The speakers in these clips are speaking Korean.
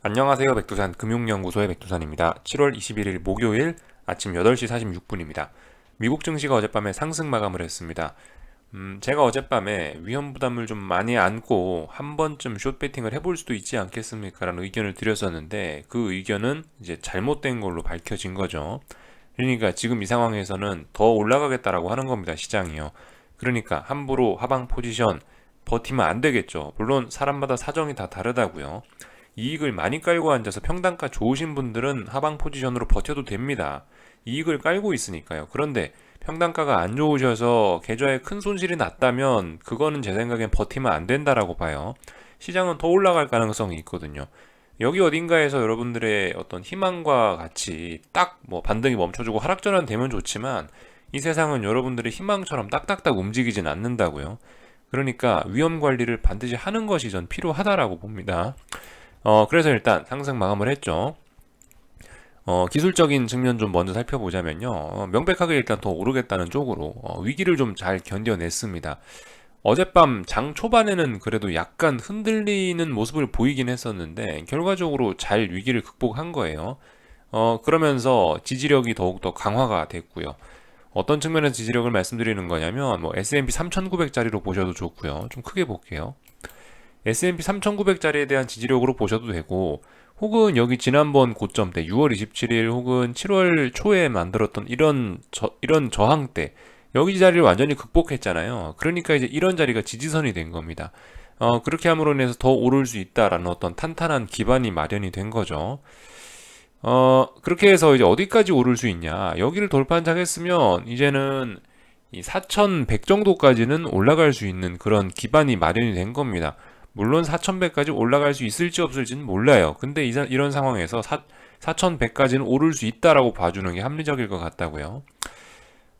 안녕하세요. 백두산 금융연구소의 백두산입니다. 7월 21일 목요일 아침 8시 46분입니다. 미국 증시가 어젯밤에 상승 마감을 했습니다. 제가 어젯밤에 위험 부담을 좀 많이 안고 한 번쯤 숏 베팅을 해볼 수도 있지 않겠습니까? 라는 의견을 드렸었는데 그 의견은 이제 잘못된 걸로 밝혀진 거죠. 그러니까 지금 이 상황에서는 더 올라가겠다라고 하는 겁니다. 시장이요. 그러니까 함부로 하방 포지션 버티면 안 되겠죠. 물론 사람마다 사정이 다 다르다고요. 이익을 많이 깔고 앉아서 평단가 좋으신 분들은 하방 포지션으로 버텨도 됩니다. 이익을 깔고 있으니까요. 그런데 평단가가 안 좋으셔서 계좌에 큰 손실이 났다면 그거는 제 생각엔 버티면 안 된다라고 봐요. 시장은 더 올라갈 가능성이 있거든요. 여기 어딘가에서 여러분들의 어떤 희망과 같이 딱 뭐 반등이 멈춰주고 하락 전환 되면 좋지만 이 세상은 여러분들의 희망처럼 딱딱딱 움직이진 않는다고요. 그러니까 위험 관리를 반드시 하는 것이 전 필요하다라고 봅니다. 그래서 일단 상승 마감을 했죠. 기술적인 측면 좀 먼저 살펴보자면요. 명백하게 일단 더 오르겠다는 쪽으로 위기를 좀 잘 견뎌냈습니다. 어젯밤 장 초반에는 그래도 약간 흔들리는 모습을 보이긴 했었는데 결과적으로 잘 위기를 극복한 거예요. 그러면서 지지력이 더욱더 강화가 됐고요. 어떤 측면에서 지지력을 말씀드리는 거냐면 뭐 S&P 3,900짜리로 보셔도 좋고요. 좀 크게 볼게요. S&P 3,900짜리에 대한 지지력으로 보셔도 되고 혹은 여기 지난번 고점 때 6월 27일 혹은 7월 초에 만들었던 이런 저항 때 여기 자리를 완전히 극복했잖아요. 그러니까 이제 이런 자리가 지지선이 된 겁니다. 그렇게 함으로 인해서 더 오를 수 있다라는 어떤 탄탄한 기반이 마련이 된 거죠. 그렇게 해서 이제 어디까지 오를 수 있냐. 여기를 돌파한작했으면 이제는 이 4,100 정도까지는 올라갈 수 있는 그런 기반이 마련이 된 겁니다. 물론 4,100까지 올라갈 수 있을지 없을지는 몰라요. 근데 이런 상황에서 4,100까지는 오를 수 있다라고 봐주는 게 합리적일 것 같다고요.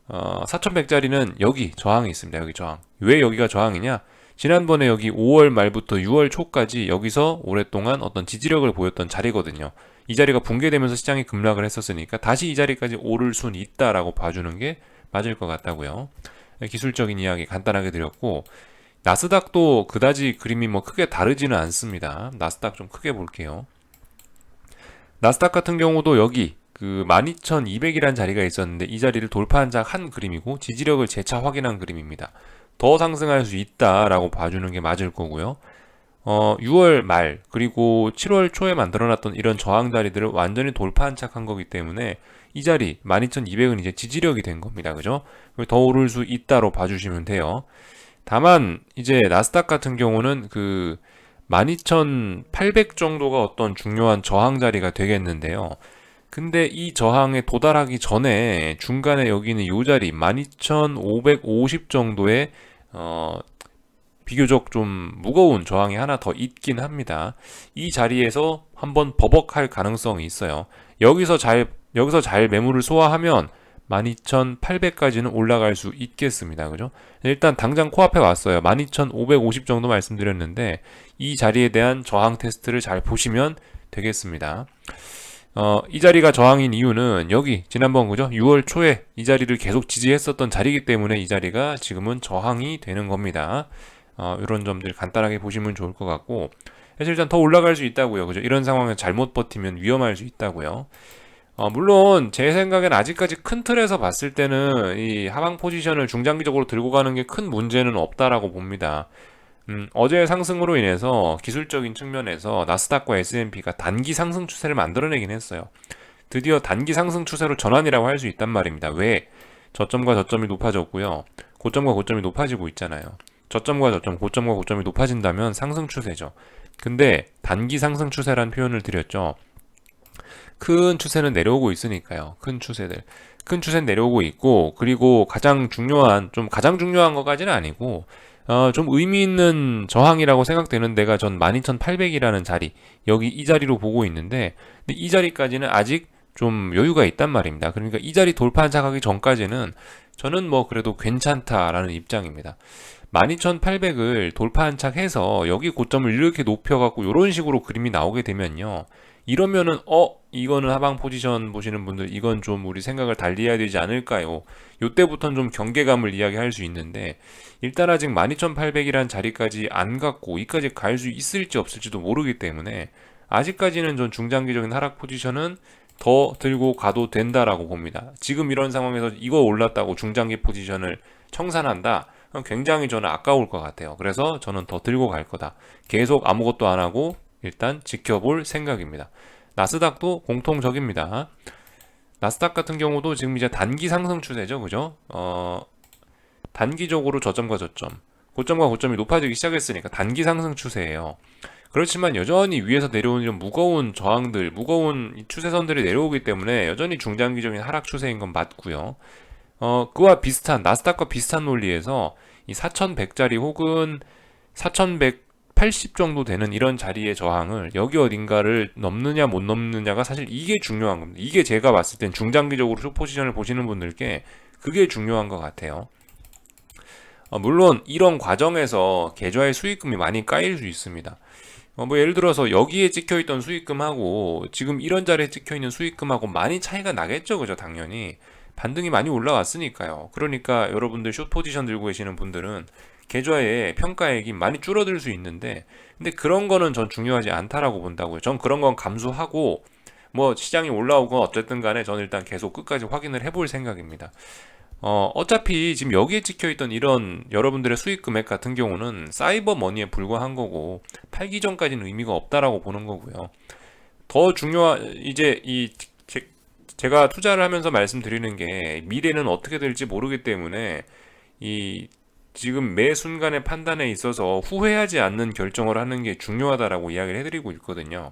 4,100짜리는 여기 저항이 있습니다. 여기 저항. 왜 여기가 저항이냐? 지난번에 여기 5월 말부터 6월 초까지 여기서 오랫동안 어떤 지지력을 보였던 자리거든요. 이 자리가 붕괴되면서 시장이 급락을 했었으니까 다시 이 자리까지 오를 수는 있다라고 봐주는 게 맞을 것 같다고요. 기술적인 이야기 간단하게 드렸고 나스닥도 그다지 그림이 뭐 크게 다르지는 않습니다. 나스닥 좀 크게 볼게요. 나스닥 같은 경우도 여기 그 12,200이라는 자리가 있었는데 이 자리를 돌파한 작 한 그림이고 지지력을 재차 확인한 그림입니다. 더 상승할 수 있다라고 봐주는 게 맞을 거고요. 6월 말 그리고 7월 초에 만들어놨던 이런 저항 자리들을 완전히 돌파한 척한 거기 때문에 이 자리 12,200은 이제 지지력이 된 겁니다. 그죠? 더 오를 수 있다로 봐주시면 돼요. 다만 이제 나스닥 같은 경우는 그 12,800 정도가 어떤 중요한 저항 자리가 되겠는데요. 근데 이 저항에 도달하기 전에 중간에 여기는 이 자리 12,550 정도의 비교적 좀 무거운 저항이 하나 더 있긴 합니다. 이 자리에서 한번 버벅할 가능성이 있어요. 여기서 잘 매물을 소화하면 12,800까지는 올라갈 수 있겠습니다. 그죠? 일단 당장 코앞에 왔어요. 12,550 정도 말씀드렸는데 이 자리에 대한 저항 테스트를 잘 보시면 되겠습니다. 이 자리가 저항인 이유는 여기 지난번 그죠? 6월 초에 이 자리를 계속 지지했었던 자리이기 때문에 이 자리가 지금은 저항이 되는 겁니다. 이런 점들 간단하게 보시면 좋을 것 같고 사실 일단 더 올라갈 수 있다고요. 그죠? 이런 상황에 잘못 버티면 위험할 수 있다고요. 물론 제 생각엔 아직까지 큰 틀에서 봤을 때는 이 하방 포지션을 중장기적으로 들고 가는 게 큰 문제는 없다라고 봅니다. 어제의 상승으로 인해서 기술적인 측면에서 나스닥과 S&P가 단기 상승 추세를 만들어내긴 했어요. 드디어 단기 상승 추세로 전환이라고 할 수 있단 말입니다. 왜? 저점과 저점이 높아졌고요. 고점과 고점이 높아지고 있잖아요. 저점과 저점, 고점과 고점이 높아진다면 상승 추세죠. 근데 단기 상승 추세란 표현을 드렸죠. 큰 추세는 내려오고 있으니까요. 큰 추세들. 큰 추세는 내려오고 있고, 그리고 가장 중요한 것까지는 아니고, 좀 의미 있는 저항이라고 생각되는 데가 전 12,800이라는 자리, 여기 이 자리로 보고 있는데, 근데 이 자리까지는 아직 좀 여유가 있단 말입니다. 그러니까 이 자리 돌파 장하기 전까지는 저는 뭐 그래도 괜찮다라는 입장입니다. 12,800을 돌파한 착 해서 여기 고점을 이렇게 높여갖고 이런 식으로 그림이 나오게 되면요. 이러면은 이거는 하방 포지션 보시는 분들 이건 좀 우리 생각을 달리 해야 되지 않을까요? 요때부터는 좀 경계감을 이야기할 수 있는데 일단 아직 12,800이란 자리까지 안 갔고 이까지 갈 수 있을지 없을지도 모르기 때문에 아직까지는 전 중장기적인 하락 포지션은 더 들고 가도 된다라고 봅니다. 지금 이런 상황에서 이거 올랐다고 중장기 포지션을 청산한다? 그럼 굉장히 저는 아까울 것 같아요. 그래서 저는 더 들고 갈 거다. 계속 아무것도 안 하고 일단 지켜볼 생각입니다. 나스닥도 공통적입니다. 나스닥 같은 경우도 지금 이제 단기 상승 추세죠. 그죠? 단기적으로 저점과 저점, 고점과 고점이 높아지기 시작했으니까 단기 상승 추세예요. 그렇지만 여전히 위에서 내려오는 이런 무거운 저항들, 무거운 추세선들이 내려오기 때문에 여전히 중장기적인 하락 추세인 건 맞고요. 그와 비슷한, 나스닥과 비슷한 논리에서 이 4100짜리 혹은 4180 정도 되는 이런 자리의 저항을 여기 어딘가를 넘느냐 못 넘느냐가 사실 이게 중요한 겁니다. 이게 제가 봤을 땐 중장기적으로 숏포지션을 보시는 분들께 그게 중요한 것 같아요. 물론 이런 과정에서 계좌의 수익금이 많이 까일 수 있습니다. 뭐 예를 들어서 여기에 찍혀있던 수익금하고 지금 이런 자리에 찍혀있는 수익금하고 많이 차이가 나겠죠. 그죠? 당연히 반등이 많이 올라왔으니까요. 그러니까 여러분들 숏 포지션 들고 계시는 분들은 계좌의 평가액이 많이 줄어들 수 있는데, 근데 그런 거는 전 중요하지 않다라고 본다고요. 전 그런 건 감수하고 뭐 시장이 올라오건 어쨌든 간에 저는 일단 계속 끝까지 확인을 해볼 생각입니다. 어차피 지금 여기에 찍혀있던 이런 여러분들의 수익 금액 같은 경우는 사이버 머니에 불과한 거고 팔기 전까지는 의미가 없다라고 보는 거고요. 더 이제 제가 투자를 하면서 말씀드리는 게 미래는 어떻게 될지 모르기 때문에 이 지금 매 순간의 판단에 있어서 후회하지 않는 결정을 하는 게 중요하다라고 이야기를 해드리고 있거든요.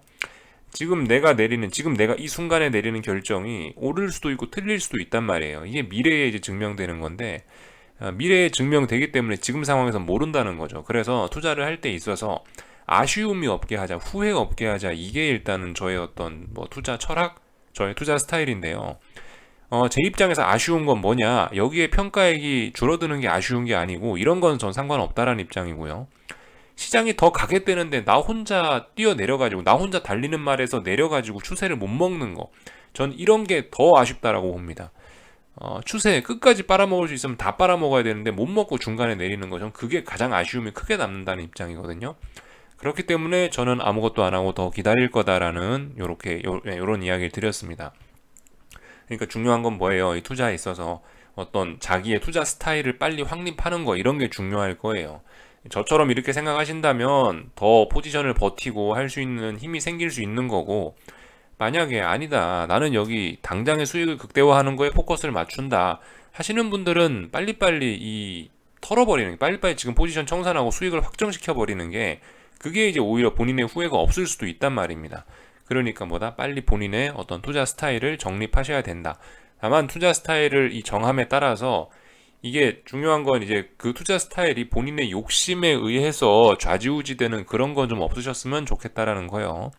지금 내가 이 순간에 내리는 결정이 옳을 수도 있고 틀릴 수도 있단 말이에요. 이게 미래에 이제 증명되는 건데, 미래에 증명되기 때문에 지금 상황에서 모른다는 거죠. 그래서 투자를 할 때 있어서 아쉬움이 없게 하자, 후회 없게 하자, 이게 일단은 저의 어떤 뭐 투자 철학, 저의 투자 스타일인데요. 제 입장에서 아쉬운 건 뭐냐, 여기에 평가액이 줄어드는 게 아쉬운 게 아니고 이런 건 전 상관없다라는 입장이고요. 시장이 더 가겠다는데 나 혼자 뛰어내려가지고 나 혼자 달리는 말에서 내려가지고 추세를 못 먹는 거, 전 이런 게 더 아쉽다라고 봅니다. 추세 끝까지 빨아먹을 수 있으면 다 빨아먹어야 되는데 못 먹고 중간에 내리는 거, 전 그게 가장 아쉬움이 크게 남는다는 입장이거든요. 그렇기 때문에 저는 아무것도 안 하고 더 기다릴 거다라는 요런 이야기를 드렸습니다. 그러니까 중요한 건 뭐예요? 이 투자에 있어서 어떤 자기의 투자 스타일을 빨리 확립하는 거, 이런 게 중요할 거예요. 저처럼 이렇게 생각하신다면 더 포지션을 버티고 할 수 있는 힘이 생길 수 있는 거고, 만약에 아니다, 나는 여기 당장의 수익을 극대화하는 거에 포커스를 맞춘다 하시는 분들은 빨리빨리 빨리빨리 지금 포지션 청산하고 수익을 확정시켜 버리는 게, 그게 이제 오히려 본인의 후회가 없을 수도 있단 말입니다. 그러니까 빨리 본인의 어떤 투자 스타일을 정립하셔야 된다. 다만 투자 스타일을 이 정함에 따라서 이게 중요한 건 이제 그 투자 스타일이 본인의 욕심에 의해서 좌지우지되는 그런 건 좀 없으셨으면 좋겠다라는 거예요.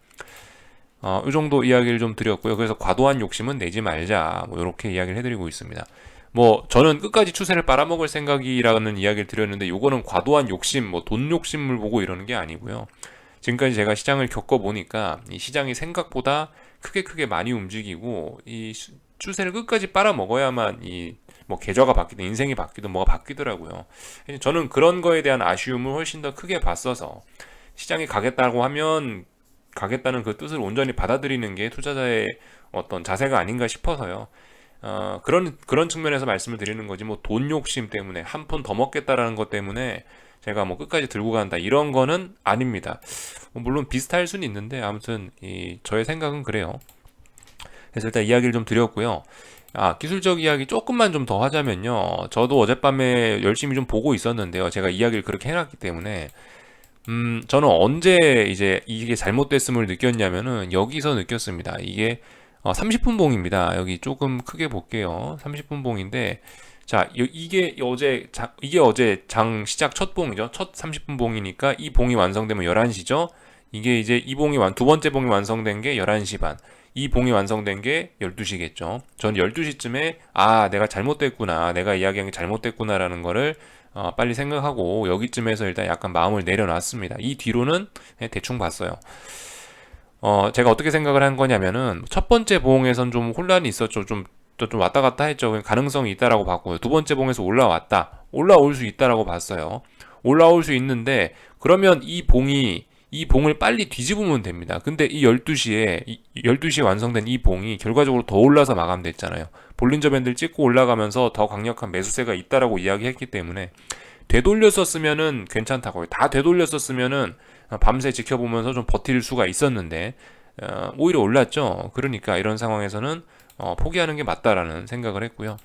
이 정도 이야기를 좀 드렸고요. 그래서 과도한 욕심은 내지 말자, 뭐 이렇게 이야기를 해드리고 있습니다. 뭐 저는 끝까지 추세를 빨아먹을 생각이라는 이야기를 드렸는데, 요거는 과도한 욕심, 뭐 돈 욕심을 보고 이러는 게 아니고요. 지금까지 제가 시장을 겪어보니까 이 시장이 생각보다 크게 많이 움직이고 이 추세를 끝까지 빨아먹어야만 이 뭐 계좌가 바뀌든 인생이 바뀌든 뭐가 바뀌더라고요. 저는 그런 거에 대한 아쉬움을 훨씬 더 크게 봤어서, 시장이 가겠다고 하면 가겠다는 그 뜻을 온전히 받아들이는 게 투자자의 어떤 자세가 아닌가 싶어서요. 그런 측면에서 말씀을 드리는 거지, 뭐 돈 욕심 때문에 한 푼 더 먹겠다라는 것 때문에 제가 뭐 끝까지 들고 간다, 이런 거는 아닙니다. 물론 비슷할 수는 있는데 아무튼 저의 생각은 그래요. 그래서 일단 이야기를 좀 드렸고요. 기술적 이야기 조금만 좀 더 하자면요. 저도 어젯밤에 열심히 좀 보고 있었는데요. 제가 이야기를 그렇게 해놨기 때문에 저는 언제 이제 이게 잘못됐음을 느꼈냐면은 여기서 느꼈습니다. 이게 30분 봉입니다. 여기 조금 크게 볼게요. 30분 봉인데, 자, 이게 어제 장 시작 첫 봉이죠. 첫 30분 봉이니까 이 봉이 완성되면 11시죠. 이게 이제 두 번째 봉이 완성된 게 11시 반. 이 봉이 완성된 게 12시겠죠. 전 12시쯤에 내가 잘못됐구나, 내가 이야기한 게 잘못됐구나라는 거를 빨리 생각하고 여기쯤에서 일단 약간 마음을 내려놨습니다. 이 뒤로는 대충 봤어요. 제가 어떻게 생각을 한 거냐면은, 첫 번째 봉에선 좀 혼란이 있었죠. 좀 왔다 갔다 했죠. 가능성이 있다라고 봤고요. 두 번째 봉에서 올라올 수 있다라고 봤어요. 올라올 수 있는데, 그러면 이 봉이 이 봉을 빨리 뒤집으면 됩니다. 근데 이 12시에 완성된 이 봉이 결과적으로 더 올라서 마감됐잖아요. 볼린저 밴드를 찍고 올라가면서 더 강력한 매수세가 있다라고 이야기했기 때문에 되돌렸었으면은 괜찮다고요. 다 되돌렸었으면은 밤새 지켜보면서 좀 버틸 수가 있었는데 오히려 올랐죠. 그러니까 이런 상황에서는 포기하는 게 맞다라는 생각을 했고요.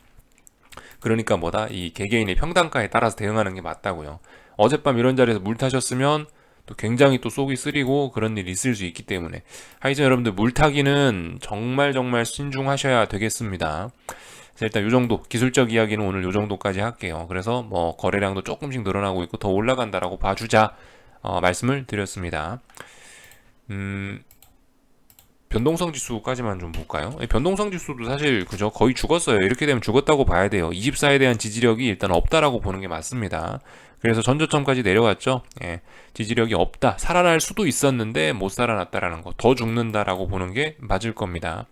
그러니까 뭐다? 이 개개인의 평단가에 따라서 대응하는 게 맞다고요. 어젯밤 이런 자리에서 물 타셨으면 또 굉장히 또 속이 쓰리고 그런 일이 있을 수 있기 때문에 하여튼 여러분들 물 타기는 정말 정말 신중하셔야 되겠습니다. 자, 일단 요 정도 기술적 이야기는 오늘 요 정도까지 할게요. 그래서 뭐 거래량도 조금씩 늘어나고 있고 더 올라간다라고 봐주자 말씀을 드렸습니다. 변동성 지수까지만 좀 볼까요? 변동성 지수도 사실 그죠 거의 죽었어요. 이렇게 되면 죽었다고 봐야 돼요. 24에 대한 지지력이 일단 없다라고 보는 게 맞습니다. 그래서 전저점까지 내려왔죠. 예, 지지력이 없다. 살아날 수도 있었는데 못 살아났다라는 거, 더 죽는다라고 보는 게 맞을 겁니다.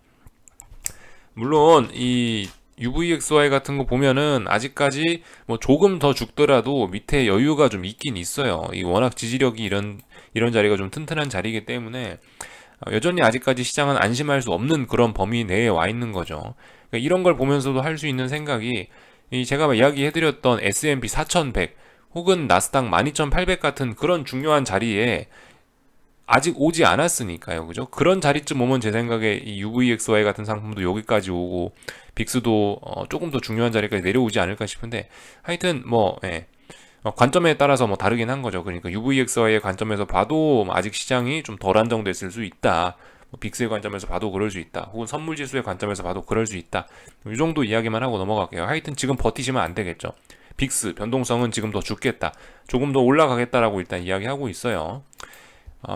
물론 이 UVXY 같은 거 보면은 아직까지 뭐 조금 더 죽더라도 밑에 여유가 좀 있긴 있어요. 이 워낙 지지력이 이런 자리가 좀 튼튼한 자리이기 때문에 여전히 아직까지 시장은 안심할 수 없는 그런 범위 내에 와 있는 거죠. 그러니까 이런 걸 보면서도 할 수 있는 생각이 제가 이야기해드렸던 S&P 4100 혹은 나스닥 12800 같은 그런 중요한 자리에 아직 오지 않았으니까요. 그죠? 그런 자리쯤 오면 제 생각에 이 UVXY 같은 상품도 여기까지 오고 빅스도 조금 더 중요한 자리까지 내려오지 않을까 싶은데 하여튼 뭐 관점에 따라서 뭐 다르긴 한 거죠. 그러니까 UVXY의 관점에서 봐도 아직 시장이 좀 덜 안정됐을 수 있다. 빅스의 관점에서 봐도 그럴 수 있다. 혹은 선물지수의 관점에서 봐도 그럴 수 있다. 이 정도 이야기만 하고 넘어갈게요. 하여튼 지금 버티시면 안 되겠죠. 빅스 변동성은 지금 더 죽겠다. 조금 더 올라가겠다라고 일단 이야기하고 있어요.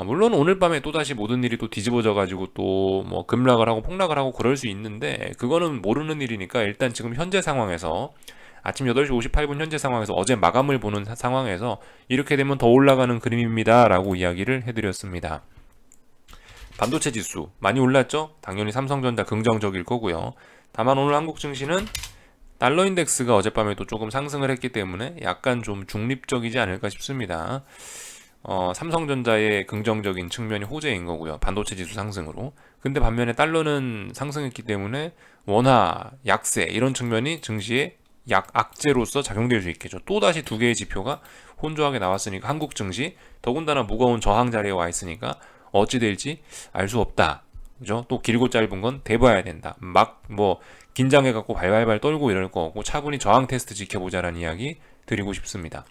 물론 오늘 밤에 또다시 모든 일이 또 뒤집어져 가지고 또 뭐 급락을 하고 폭락을 하고 그럴 수 있는데 그거는 모르는 일이니까 일단 지금 현재 상황에서 아침 8시 58분 현재 상황에서 어제 마감을 보는 상황에서 이렇게 되면 더 올라가는 그림입니다 라고 이야기를 해드렸습니다. 반도체 지수 많이 올랐죠? 당연히 삼성전자 긍정적일 거고요. 다만 오늘 한국 증시는 달러 인덱스가 어젯밤에 또 조금 상승을 했기 때문에 약간 좀 중립적이지 않을까 싶습니다. 삼성전자의 긍정적인 측면이 호재인 거고요. 반도체 지수 상승으로. 근데 반면에 달러는 상승했기 때문에 원화, 약세 이런 측면이 증시에 악재로서 작용될 수 있겠죠. 또다시 두 개의 지표가 혼조하게 나왔으니까 한국 증시 더군다나 무거운 저항 자리에 와 있으니까 어찌 될지 알 수 없다. 그죠? 또 길고 짧은 건 대봐야 된다. 막 뭐 긴장해 갖고 발발발 떨고 이럴 거 없고 차분히 저항 테스트 지켜보자라는 이야기 드리고 싶습니다.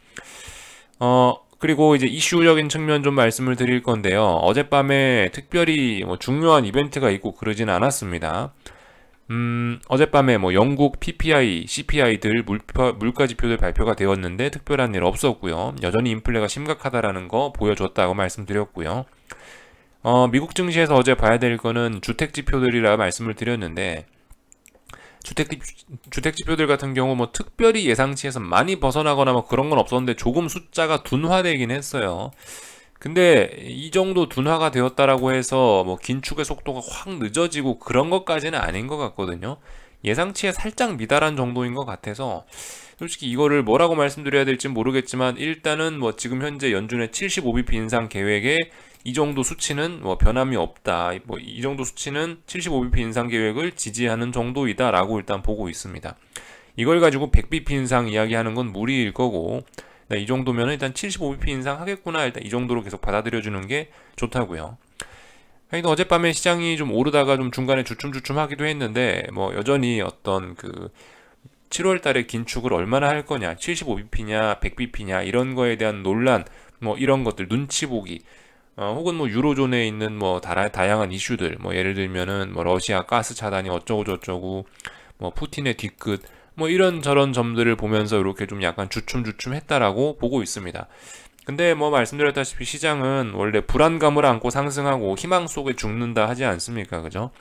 그리고 이제 이슈적인 측면 좀 말씀을 드릴 건데요. 어젯밤에 특별히 뭐 중요한 이벤트가 있고 그러지는 않았습니다. 어젯밤에 뭐 영국 PPI, CPI들 물가 지표들 발표가 되었는데 특별한 일 없었고요. 여전히 인플레가 심각하다라는 거 보여줬다고 말씀드렸고요. 미국 증시에서 어제 봐야 될 거는 주택 지표들이라 말씀을 드렸는데 주택 지표들 같은 경우 뭐 특별히 예상치에서 많이 벗어나거나 뭐 그런 건 없었는데 조금 숫자가 둔화되긴 했어요. 근데 이 정도 둔화가 되었다라고 해서 뭐 긴축의 속도가 확 늦어지고 그런 것까지는 아닌 것 같거든요. 예상치에 살짝 미달한 정도인 것 같아서 솔직히 이거를 뭐라고 말씀드려야 될지 모르겠지만 일단은 뭐 지금 현재 연준의 75bp 인상 계획에 이 정도 수치는 뭐 변함이 없다. 뭐 이 정도 수치는 75bp 인상 계획을 지지하는 정도이다라고 일단 보고 있습니다. 이걸 가지고 100bp 인상 이야기하는 건 무리일 거고 이 정도면 일단 75bp 인상 하겠구나 일단 이 정도로 계속 받아들여주는 게 좋다고요. 하여튼 어젯밤에 시장이 좀 오르다가 좀 중간에 주춤주춤 하기도 했는데 뭐 여전히 어떤 그 7월 달에 긴축을 얼마나 할 거냐 75bp냐 100bp냐 이런 거에 대한 논란 뭐 이런 것들 눈치 보기 혹은 뭐 유로존에 있는 뭐 다양한 이슈들 뭐 예를 들면은 뭐 러시아 가스 차단이 어쩌고 저쩌고 뭐 푸틴의 뒤끝 뭐 이런저런 점들을 보면서 이렇게 좀 약간 주춤주춤했다라고 보고 있습니다. 근데 뭐 말씀드렸다시피 시장은 원래 불안감을 안고 상승하고 희망 속에 죽는다 하지 않습니까? 그죠?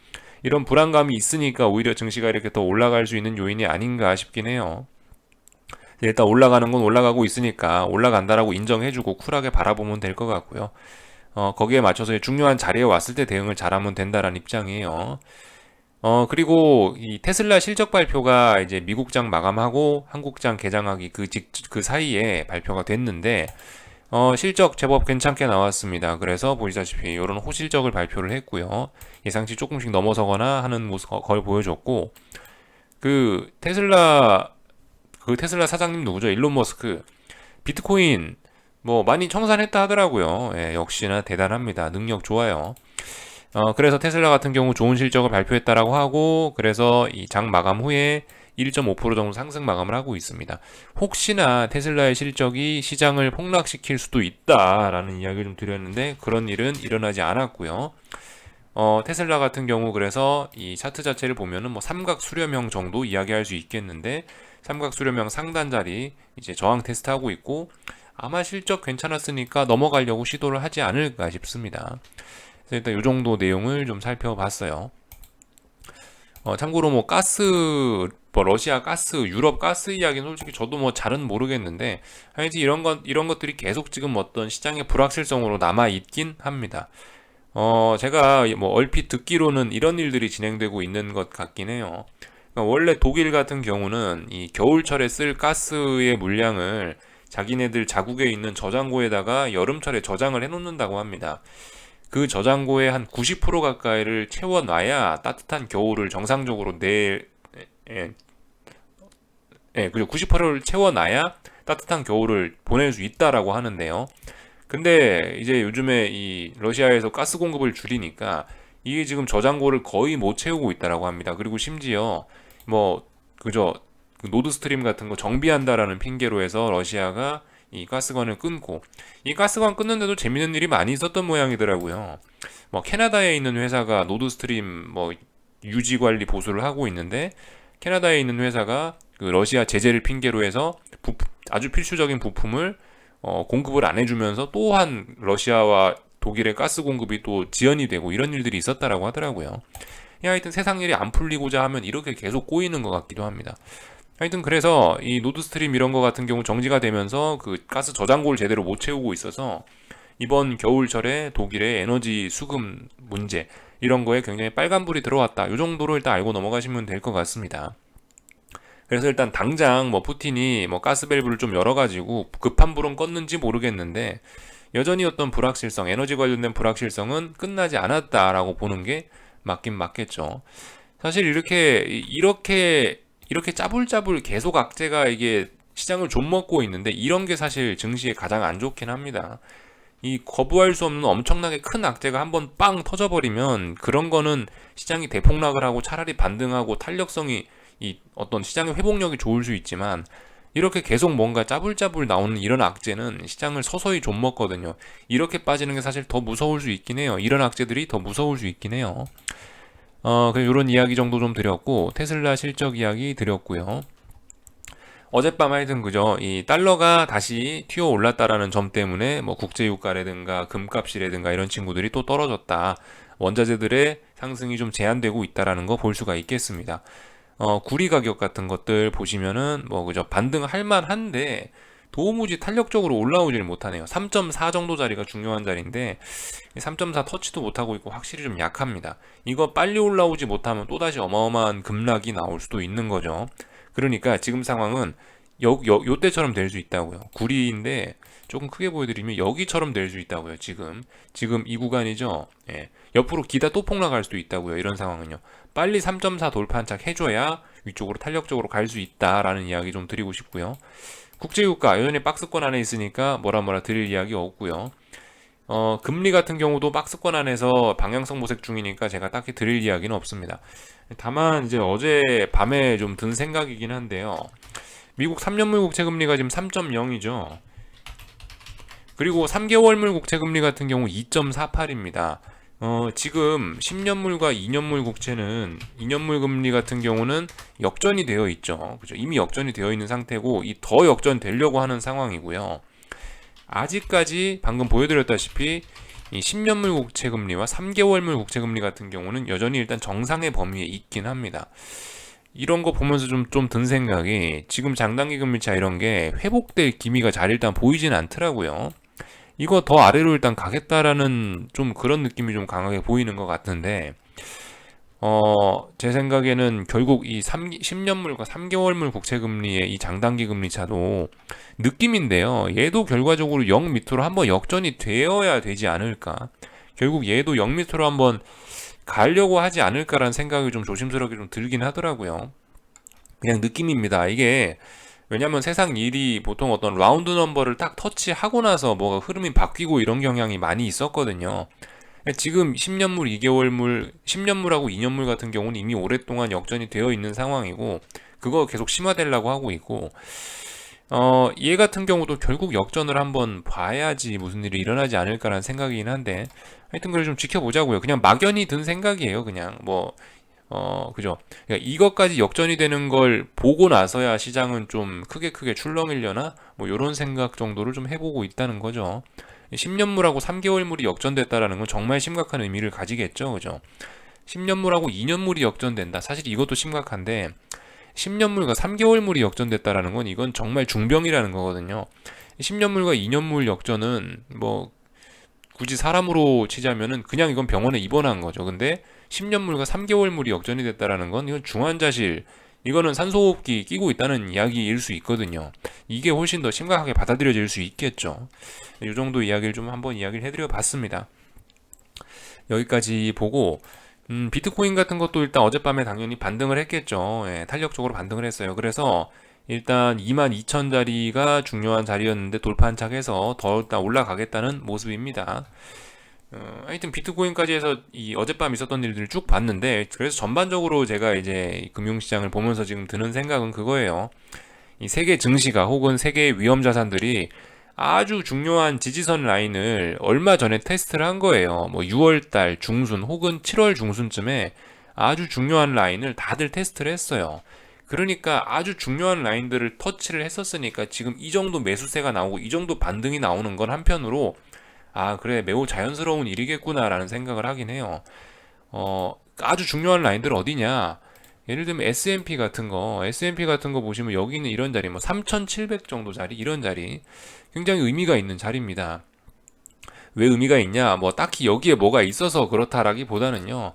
이런 불안감이 있으니까 오히려 증시가 이렇게 더 올라갈 수 있는 요인이 아닌가 싶긴 해요. 일단 올라가는 건 올라가고 있으니까 올라간다라고 인정해주고 쿨하게 바라보면 될 것 같고요. 거기에 맞춰서 중요한 자리에 왔을 때 대응을 잘하면 된다라는 입장이에요. 그리고 이 테슬라 실적 발표가 이제 미국장 마감하고 한국장 개장하기 그 사이에 발표가 됐는데, 실적 제법 괜찮게 나왔습니다. 그래서 보시다시피 이런 호실적을 발표를 했고요. 예상치 조금씩 넘어서거나 하는 모습 거의 보여줬고, 그 테슬라 사장님 누구죠? 일론 머스크. 비트코인 뭐 많이 청산했다 하더라고요. 예, 역시나 대단합니다. 능력 좋아요. 그래서 테슬라 같은 경우 좋은 실적을 발표했다라고 하고, 그래서 이 장 마감 후에 1.5% 정도 상승 마감을 하고 있습니다. 혹시나 테슬라의 실적이 시장을 폭락시킬 수도 있다라는 이야기를 좀 드렸는데 그런 일은 일어나지 않았고요. 테슬라 같은 경우 그래서 이 차트 자체를 보면은 뭐 삼각 수렴형 정도 이야기할 수 있겠는데, 삼각 수렴형 상단 자리 이제 저항 테스트하고 있고, 아마 실적 괜찮았으니까 넘어가려고 시도를 하지 않을까 싶습니다. 그래서 일단 이 정도 내용을 좀 살펴봤어요. 참고로 뭐 러시아 가스, 유럽 가스 이야기는 솔직히 저도 뭐 잘은 모르겠는데, 하여튼 이런 것들이 계속 지금 어떤 시장의 불확실성으로 남아 있긴 합니다. 제가 뭐 얼핏 듣기로는 이런 일들이 진행되고 있는 것 같긴 해요. 그러니까 원래 독일 같은 경우는 이 겨울철에 쓸 가스의 물량을 자기네들 자국에 있는 저장고에다가 여름철에 저장을 해놓는다고 합니다. 그 저장고에 한 90% 가까이를 채워놔야 따뜻한 겨울을 정상적으로 예, 그죠. 90%를 채워놔야 따뜻한 겨울을 보낼 수 있다라고 하는데요. 근데 이제 요즘에 이 러시아에서 가스 공급을 줄이니까 이게 지금 저장고를 거의 못 채우고 있다라고 합니다. 그리고 심지어 뭐 그저 그 노드스트림 같은 거 정비한다라는 핑계로 해서 러시아가 이 가스관을 끊고, 이 가스관 끊는데도 재밌는 일이 많이 있었던 모양이더라고요. 뭐 캐나다에 있는 회사가 노드스트림 뭐 유지 관리 보수를 하고 있는데, 캐나다에 있는 회사가 그 러시아 제재를 핑계로 해서 아주 필수적인 부품을 공급을 안 해주면서 또한 러시아와 독일의 가스 공급이 또 지연이 되고 이런 일들이 있었다라고 하더라고요. 하여튼 세상 일이 안 풀리고자 하면 이렇게 계속 꼬이는 것 같기도 합니다. 하여튼 그래서 이 노드스트림 이런 거 같은 경우 정지가 되면서 그 가스 저장고를 제대로 못 채우고 있어서 이번 겨울철에 독일의 에너지 수급 문제 이런 거에 굉장히 빨간불이 들어왔다. 이 정도로 일단 알고 넘어가시면 될 것 같습니다. 그래서 일단 당장 뭐 푸틴이 뭐 가스 밸브를 좀 열어가지고 급한 불은 껐는지 모르겠는데, 여전히 어떤 불확실성, 에너지 관련된 불확실성은 끝나지 않았다라고 보는 게 맞긴 맞겠죠. 사실 이렇게 짜불짜불 계속 악재가 이게 시장을 좀먹고 있는데, 이런 게 사실 증시에 가장 안 좋긴 합니다. 이 거부할 수 없는 엄청나게 큰 악재가 한번 빵 터져버리면 그런 거는 시장이 대폭락을 하고 차라리 반등하고 탄력성이 이 어떤 시장의 회복력이 좋을 수 있지만, 이렇게 계속 뭔가 짜불짜불 나오는 이런 악재는 시장을 서서히 좀 먹거든요. 이렇게 빠지는 게 사실 더 무서울 수 있긴 해요. 이런 악재들이 더 무서울 수 있긴 해요. 그래서 이런 이야기 정도 좀 드렸고, 테슬라 실적 이야기 드렸고요. 어젯밤 하여튼 그죠. 이 달러가 다시 튀어 올랐다라는 점 때문에 뭐 국제유가라든가 금값이라든가 이런 친구들이 또 떨어졌다. 원자재들의 상승이 좀 제한되고 있다라는 거 볼 수가 있겠습니다. 구리 가격 같은 것들 보시면은 뭐 그죠. 반등할 만한데 도무지 탄력적으로 올라오질 못하네요. 3.4 정도 자리가 중요한 자리인데 3.4 터치도 못하고 있고 확실히 좀 약합니다. 이거 빨리 올라오지 못하면 또다시 어마어마한 급락이 나올 수도 있는 거죠. 그러니까 지금 상황은 요때처럼 될 수 있다고요. 구리인데 조금 크게 보여드리면 여기처럼 될 수 있다고요. 지금 이 구간이죠. 예. 옆으로 기다 또 폭락할 수도 있다고요. 이런 상황은요. 빨리 3.4 돌파 한 착 해줘야 위쪽으로 탄력적으로 갈 수 있다라는 이야기 좀 드리고 싶고요. 국제유가 여전히 박스권 안에 있으니까 뭐라 드릴 이야기 없고요. 금리 같은 경우도 박스권 안에서 방향성 모색 중이니까 제가 딱히 드릴 이야기는 없습니다. 다만 이제 어제 밤에 좀 든 생각이긴 한데요. 미국 3년물 국채금리가 지금 3.0이죠. 그리고 3개월물 국채금리 같은 경우 2.48입니다. 지금 10년물과 2년물 국채는 2년물 금리 같은 경우는 역전이 되어 있죠. 그죠? 이미 역전이 되어 있는 상태고 이 더 역전되려고 하는 상황이고요. 아직까지 방금 보여드렸다시피 이 10년물 국채금리와 3개월물 국채금리 같은 경우는 여전히 일단 정상의 범위에 있긴 합니다. 이런 거 보면서 좀 든 생각이, 지금 장단기 금리차 이런 게 회복될 기미가 잘 일단 보이진 않더라고요. 이거 더 아래로 일단 가겠다라는 좀 그런 느낌이 좀 강하게 보이는 것 같은데, 제 생각에는 결국 이 10년물과 3개월물 국채금리의 이 장단기 금리 차도 느낌인데요. 얘도 결과적으로 0 밑으로 한번 역전이 되어야 되지 않을까. 결국 얘도 0 밑으로 한번 가려고 하지 않을까라는 생각이 좀 조심스럽게 좀 들긴 하더라고요. 그냥 느낌입니다. 이게 왜냐면 세상 일이 보통 어떤 라운드 넘버를 딱 터치하고 나서 뭐가 흐름이 바뀌고 이런 경향이 많이 있었거든요. 지금 10년물, 2개월물, 10년물하고 2년물 같은 경우는 이미 오랫동안 역전이 되어 있는 상황이고 그거 계속 심화되려고 하고 있고 얘 같은 경우도 결국 역전을 한번 봐야지 무슨 일이 일어나지 않을까라는 생각이긴 한데 하여튼 그래 좀 지켜보자고요. 그냥 막연히 든 생각이에요. 그냥 뭐 그죠. 그러니까 이것까지 역전이 되는 걸 보고 나서야 시장은 좀 크게 출렁이려나? 뭐 요런 생각 정도를 좀 해보고 있다는 거죠. 10년물하고 3개월물이 역전됐다라는 건 정말 심각한 의미를 가지겠죠. 그죠? 10년물하고 2년물이 역전된다. 사실 이것도 심각한데 10년물과 3개월물이 역전됐다라는 건 이건 정말 중병이라는 거거든요. 10년물과 2년물 역전은 뭐 굳이 사람으로 치자면은 그냥 이건 병원에 입원한 거죠. 근데 10년물과 3개월물이 역전이 됐다라는 건 이건 중환자실, 이거는 산소호흡기 끼고 있다는 이야기일 수 있거든요. 이게 훨씬 더 심각하게 받아들여질 수 있겠죠. 이 정도 이야기를 좀 한번 이야기를 해드려 봤습니다. 여기까지 보고 비트코인 같은 것도 일단 어젯밤에 당연히 반등을 했겠죠. 예, 탄력적으로 반등을 했어요. 그래서 일단 22,000자리가 중요한 자리였는데 돌파한착해서 더 일단 올라가겠다는 모습입니다. 하여튼 비트코인까지 해서 이 어젯밤 있었던 일들을 쭉 봤는데 그래서 전반적으로 제가 이제 금융시장을 보면서 지금 드는 생각은 그거예요. 이 세계 증시가 혹은 세계 위험 자산들이 아주 중요한 지지선 라인을 얼마 전에 테스트를 한 거예요. 뭐 6월달 중순 혹은 7월 중순쯤에 아주 중요한 라인을 다들 테스트를 했어요. 그러니까 아주 중요한 라인들을 터치를 했었으니까 지금 이 정도 매수세가 나오고 이 정도 반등이 나오는 건 한편으로 아 그래 매우 자연스러운 일이겠구나라는 생각을 하긴 해요. 아주 중요한 라인들 어디냐? 예를 들면 S&P 같은 거 보시면 여기 있는 이런 자리, 뭐 3,700 정도 자리, 이런 자리 굉장히 의미가 있는 자리입니다. 왜 의미가 있냐? 뭐 딱히 여기에 뭐가 있어서 그렇다라기보다는요.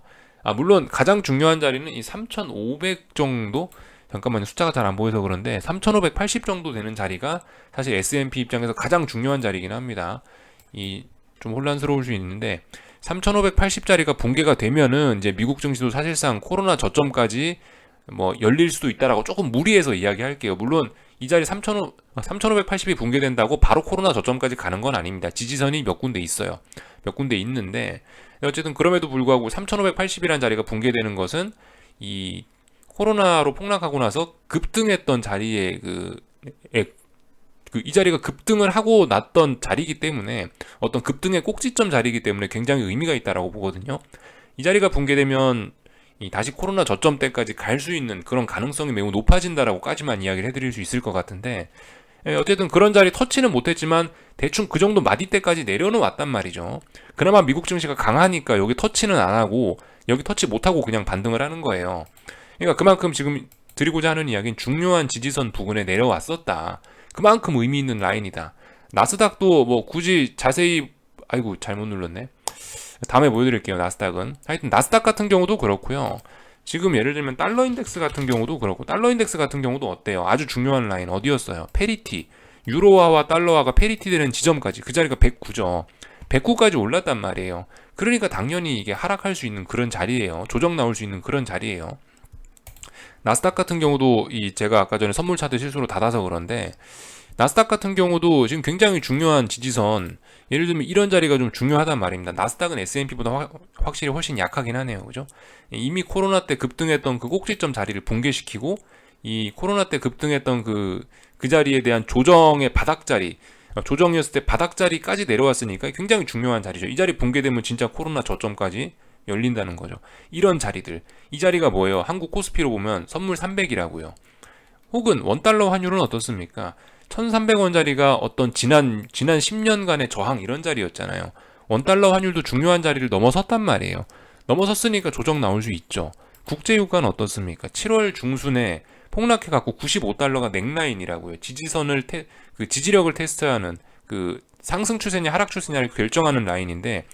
물론 가장 중요한 자리는 이 3,500 정도? 잠깐만요. 숫자가 잘 안 보여서 그런데 3,580 정도 되는 자리가 사실 S&P 입장에서 가장 중요한 자리긴 합니다. 이 좀 혼란스러울 수 있는데 3,580자리가 붕괴가 되면은 이제 미국 증시도 사실상 코로나 저점까지 뭐 열릴 수도 있다라고 조금 무리해서 이야기할게요. 물론 이 자리 3,580이 붕괴된다고 바로 코로나 저점까지 가는 건 아닙니다. 지지선이 몇 군데 있어요. 몇 군데 있는데 어쨌든 그럼에도 불구하고 3,580이라는 자리가 붕괴되는 것은 이 코로나로 폭락하고 나서 급등했던 자리에 이 자리가 급등을 하고 났던 자리이기 때문에 어떤 급등의 꼭지점 자리이기 때문에 굉장히 의미가 있다라고 보거든요. 이 자리가 붕괴되면 다시 코로나 저점 때까지 갈 수 있는 그런 가능성이 매우 높아진다라고까지만 이야기를 해드릴 수 있을 것 같은데 어쨌든 그런 자리 터치는 못했지만 대충 그 정도 마디때까지 내려는 왔단 말이죠. 그나마 미국 증시가 강하니까 여기 터치는 안 하고 여기 터치 못하고 그냥 반등을 하는 거예요. 그러니까 그만큼 지금 드리고자 하는 이야기는 중요한 지지선 부근에 내려왔었다. 그만큼 의미 있는 라인이다. 나스닥도 뭐 굳이 자세히 아이고 잘못 눌렀네. 다음에 보여드릴게요. 나스닥은 하여튼 나스닥 같은 경우도 그렇고요. 지금 예를 들면 달러 인덱스 같은 경우도 그렇고 달러 인덱스 같은 경우도 어때요? 아주 중요한 라인 어디였어요? 페리티 유로화와 달러화가 페리티 되는 지점까지 그 자리가 109죠. 109까지 올랐단 말이에요. 그러니까 당연히 이게 하락할 수 있는 그런 자리예요. 조정 나올 수 있는 그런 자리예요. 나스닥 같은 경우도 제가 아까 전에 선물 차트 실수로 닫아서 그런데 나스닥 같은 경우도 지금 굉장히 중요한 지지선 예를 들면 이런 자리가 좀 중요하단 말입니다. 나스닥은 S&P보다 확실히 훨씬 약하긴 하네요. 그죠? 이미 코로나 때 급등했던 그 꼭지점 자리를 붕괴시키고 이 코로나 때 급등했던 그 자리에 대한 조정의 바닥자리 조정이었을 때 바닥자리까지 내려왔으니까 굉장히 중요한 자리죠. 이 자리 붕괴되면 진짜 코로나 저점까지 열린다는 거죠. 이런 자리들. 이 자리가 뭐예요? 한국 코스피로 보면 선물 300이라고요. 혹은 원달러 환율은 어떻습니까? 1300원짜리가 어떤 지난 10년간의 저항 이런 자리였잖아요. 원달러 환율도 중요한 자리를 넘어섰단 말이에요. 넘어섰으니까 조정 나올 수 있죠. 국제유가는 어떻습니까? 7월 중순에 폭락해갖고 95달러가 넥라인이라고요. 지지력을 테스트하는 그 상승 추세냐 하락 추세냐를 결정하는 라인인데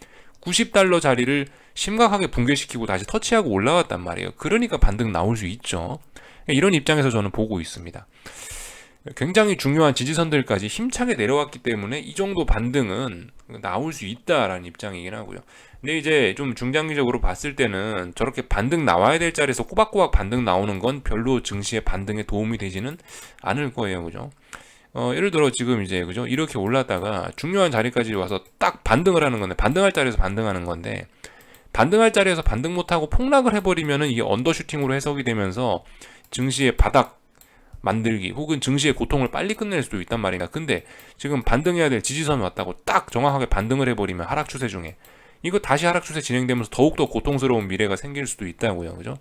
$90 자리를 심각하게 붕괴시키고 다시 터치하고 올라왔단 말이에요. 그러니까 반등 나올 수 있죠. 이런 입장에서 저는 보고 있습니다. 굉장히 중요한 지지선들까지 힘차게 내려왔기 때문에 이 정도 반등은 나올 수 있다라는 입장이긴 하고요. 근데 이제 좀 중장기적으로 봤을 때는 저렇게 반등 나와야 될 자리에서 꼬박꼬박 반등 나오는 건 별로 증시의 반등에 도움이 되지는 않을 거예요. 그죠? 예를 들어 지금 이제 그죠? 이렇게 올랐다가 중요한 자리까지 와서 딱 반등을 하는 건데, 반등할 자리에서 반등하는 건데, 반등할 자리에서 반등 못하고 폭락을 해버리면은 이게 언더슈팅으로 해석이 되면서 증시의 바닥 만들기 혹은 증시의 고통을 빨리 끝낼 수도 있단 말이야. 근데 지금 반등해야 될 지지선 왔다고 딱 정확하게 반등을 해버리면 하락 추세 중에 이거 다시 하락 추세 진행되면서 더욱더 고통스러운 미래가 생길 수도 있다고요. 그죠?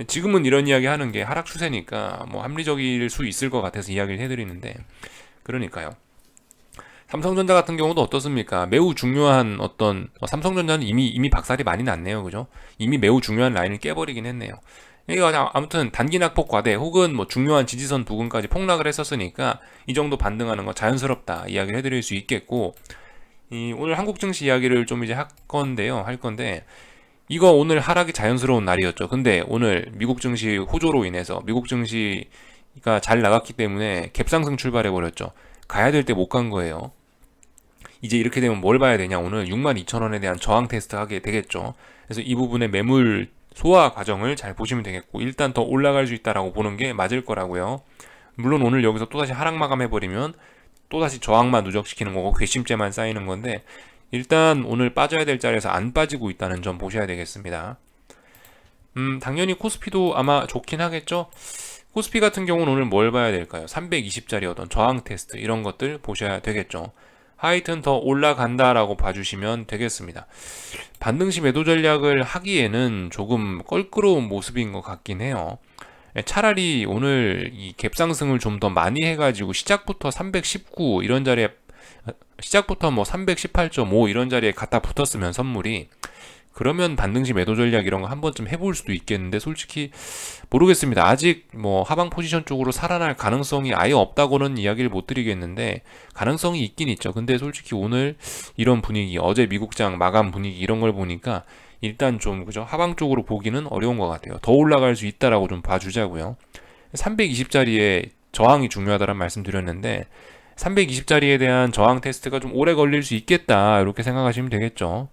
지금은 이런 이야기 하는 게 하락 추세니까 뭐 합리적일 수 있을 것 같아서 이야기를 해드리는데, 그러니까요. 삼성전자 같은 경우도 어떻습니까? 매우 중요한 삼성전자는 이미 박살이 많이 났네요. 그죠? 이미 매우 중요한 라인을 깨버리긴 했네요. 이거 아무튼 단기 낙폭 과대 혹은 뭐 중요한 지지선 부근까지 폭락을 했었으니까 이 정도 반등하는 거 자연스럽다 이야기를 해드릴 수 있겠고, 오늘 한국 증시 이야기를 좀 이제 할 건데 이거 오늘 하락이 자연스러운 날이었죠. 근데 오늘 미국 증시 호조로 인해서 미국 증시가 잘 나갔기 때문에 갭상승 출발해 버렸죠. 가야 될 때 못 간 거예요. 이제 이렇게 되면 뭘 봐야 되냐? 오늘 62,000원에 대한 저항 테스트 하게 되겠죠. 그래서 이 부분의 매물 소화 과정을 잘 보시면 되겠고, 일단 더 올라갈 수 있다라고 보는 게 맞을 거라고요. 물론 오늘 여기서 또다시 하락 마감해버리면 또다시 저항만 누적시키는 거고 괘씸죄만 쌓이는 건데, 일단 오늘 빠져야 될 자리에서 안 빠지고 있다는 점 보셔야 되겠습니다. 당연히 코스피도 아마 좋긴 하겠죠. 코스피 같은 경우는 오늘 뭘 봐야 될까요? 320짜리 어떤 저항 테스트 이런 것들 보셔야 되겠죠. 하여튼 더 올라간다라고 봐주시면 되겠습니다. 반등시 매도 전략을 하기에는 조금 껄끄러운 모습인 것 같긴 해요. 차라리 오늘 이 갭상승을 좀 더 많이 해가지고 시작부터 319 이런 자리에, 시작부터 뭐 318.5 이런 자리에 갖다 붙었으면 선물이, 그러면 반등시 매도 전략 이런 거 한 번쯤 해볼 수도 있겠는데 솔직히 모르겠습니다. 아직 뭐 하방 포지션 쪽으로 살아날 가능성이 아예 없다고는 이야기를 못 드리겠는데 가능성이 있긴 있죠. 근데 솔직히 오늘 이런 분위기, 어제 미국장 마감 분위기 이런 걸 보니까 일단 좀 그죠, 하방 쪽으로 보기는 어려운 것 같아요. 더 올라갈 수 있다라고 좀 봐주자고요. 320자리에 저항이 중요하다는 말씀 드렸는데 320자리에 대한 저항 테스트가 좀 오래 걸릴 수 있겠다 이렇게 생각하시면 되겠죠.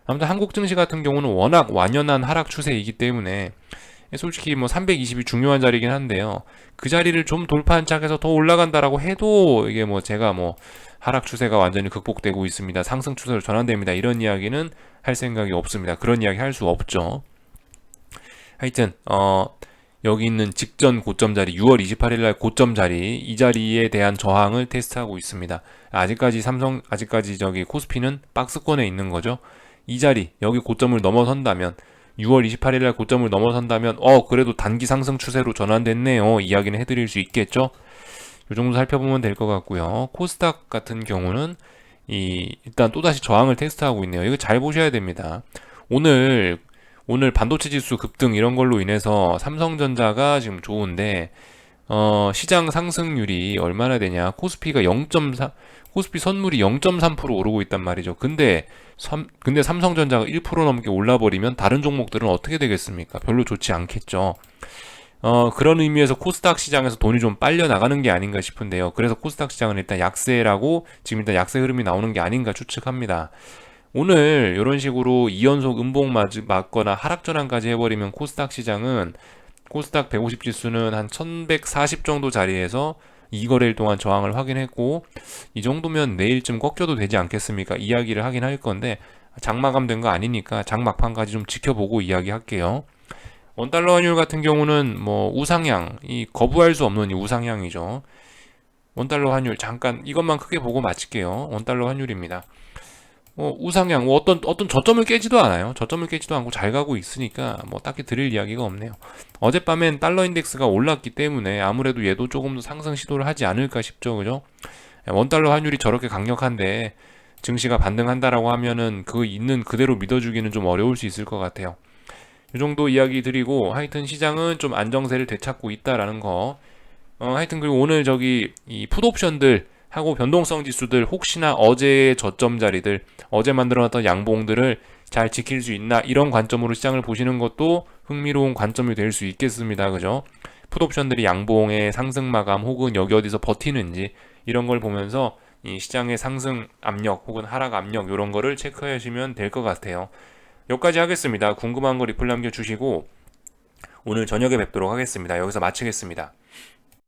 아무튼 한국 증시 같은 경우는 워낙 완연한 하락 추세이기 때문에 솔직히 뭐 320이 중요한 자리긴 한데요. 그 자리를 좀 돌파한 짝에서 더 올라간다라고 해도 이게 뭐 제가 뭐 하락 추세가 완전히 극복되고 있습니다, 상승 추세로 전환됩니다, 이런 이야기는 할 생각이 없습니다. 그런 이야기 할 수 없죠. 하여튼 여기 있는 직전 고점 자리 6월 28일 날 고점 자리, 이 자리에 대한 저항을 테스트하고 있습니다. 아직까지 저기 코스피는 박스권에 있는 거죠. 이 자리 여기 고점을 넘어선다면 6월 28일 날 고점을 넘어선다면 그래도 단기 상승 추세로 전환됐네요 이야기는 해드릴 수 있겠죠. 이 정도 살펴보면 될 것 같고요. 코스닥 같은 경우는 일단 또다시 저항을 테스트하고 있네요. 이거 잘 보셔야 됩니다. 오늘 반도체 지수 급등 이런 걸로 인해서 삼성전자가 지금 좋은데 시장 상승률이 얼마나 되냐? 코스피가 0.4, 코스피 선물이 0.3% 오르고 있단 말이죠. 근데 삼성전자가 1% 넘게 올라버리면 다른 종목들은 어떻게 되겠습니까? 별로 좋지 않겠죠. 그런 의미에서 코스닥 시장에서 돈이 좀 빨려 나가는 게 아닌가 싶은데요. 그래서 코스닥 시장은 일단 약세라고, 지금 일단 약세 흐름이 나오는 게 아닌가 추측합니다. 오늘 이런 식으로 2연속 음봉 맞거나 하락 전환까지 해버리면 코스닥 시장은, 코스닥 150 지수는 한 1140 정도 자리에서 2거래일 동안 저항을 확인했고, 이 정도면 내일쯤 꺾여도 되지 않겠습니까? 이야기를 하긴 할 건데 장마감 된 거 아니니까 장막판까지 좀 지켜보고 이야기할게요. 원달러 환율 같은 경우는 뭐 우상향, 거부할 수 없는 이 우상향이죠. 원달러 환율 잠깐 이것만 크게 보고 마칠게요. 원달러 환율입니다. 우상향, 어떤 저점을 깨지도 않아요. 저점을 깨지도 않고 잘 가고 있으니까 뭐 딱히 드릴 이야기가 없네요. 어젯밤엔 달러 인덱스가 올랐기 때문에 아무래도 얘도 조금 더 상승 시도를 하지 않을까 싶죠. 그죠? 원달러 환율이 저렇게 강력한데 증시가 반등한다라고 하면은 그 있는 그대로 믿어주기는 좀 어려울 수 있을 것 같아요. 이 정도 이야기 드리고, 하여튼 시장은 좀 안정세를 되찾고 있다라는 거. 하여튼 그리고 오늘 이 풋옵션들 하고 변동성 지수들 혹시나 어제의 저점 자리들, 어제 만들어놨던 양봉들을 잘 지킬 수 있나 이런 관점으로 시장을 보시는 것도 흥미로운 관점이 될 수 있겠습니다. 그죠? 풋옵션들이 양봉의 상승 마감 혹은 여기 어디서 버티는지 이런 걸 보면서 이 시장의 상승 압력 혹은 하락 압력 이런 거를 체크하시면 될 것 같아요. 여기까지 하겠습니다. 궁금한 거 리플 남겨주시고 오늘 저녁에 뵙도록 하겠습니다. 여기서 마치겠습니다.